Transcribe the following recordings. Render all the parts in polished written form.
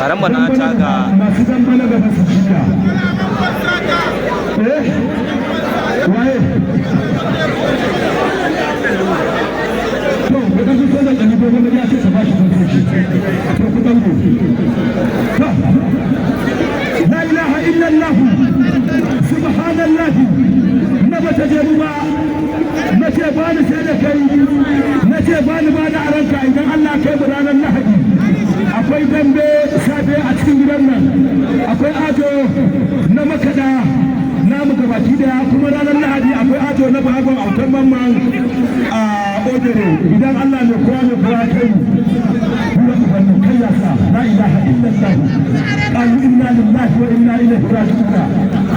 taron manata ga masu zamba na gaba su shida waye to da kasu so da ɗani gobe ya ce su ba shi kwanci to ku ɗan la ilaha illallah subhanallah na bata je ba na ce ba ni sai da kai na ce ba ni ba da aranka idan Allah kai mu ranar Lahadi akwai dambe safe a cikin gidan nan akwai ajo na makada namu gabaki daya kuma ranar Lahadi akwai ajo na bagon autar mamman a odere idan Allah ne kowa ne kowa kai kura ubannin kai ya sa la ilaha illallah qalu inna lillahi wa inna ilaihi raji'un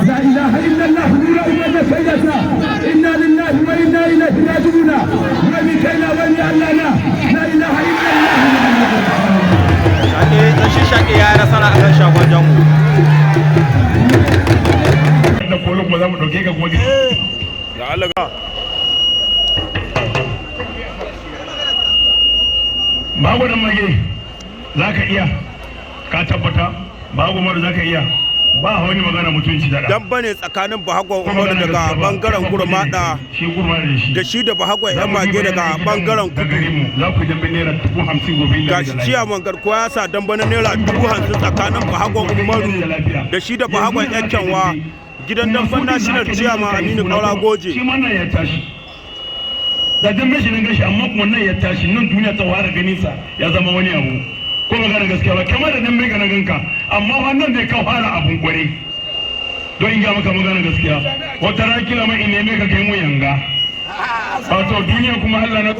la ilaha illallah kura ubannin kai ya sa inna lillahi wa inna ilaihi raji'un wa min kaina wa ni Allah la ilaha illallah shaƙe ya yi nasara a kan shagon jango. Da kolon ba za mu ɗauke ka kuma ga Allah ga. Bago dan mage za ka iya ka tabbata bago mara za ka iya ba wani magana mutunci da dan bane tsakanin Bahagon Umaru daga bangaren Gurmada da shi da Bahagon yan mage daga bangaren Kudu za ku dambe naira 50 gobe ga shi ciyaman garkuwa ya sa dan bane naira 50 tsakanin Bahagon Umaru da shi da Bahagon yan Kyanwa gidan damban national ciyaman Aminu Kaura Goje shi man ya tashi da dambe shi ne gashi amma kuma nan ya tashi nan duniya ta fara ganin sa ya zama wani abu ko magana gaskiya ba kamar da dambe ga ganka amma wannan da ka fara abun kware don in ga maka magana gaskiya wata rakila mai in neme ka kai mu yanga wato duniya kuma Allah na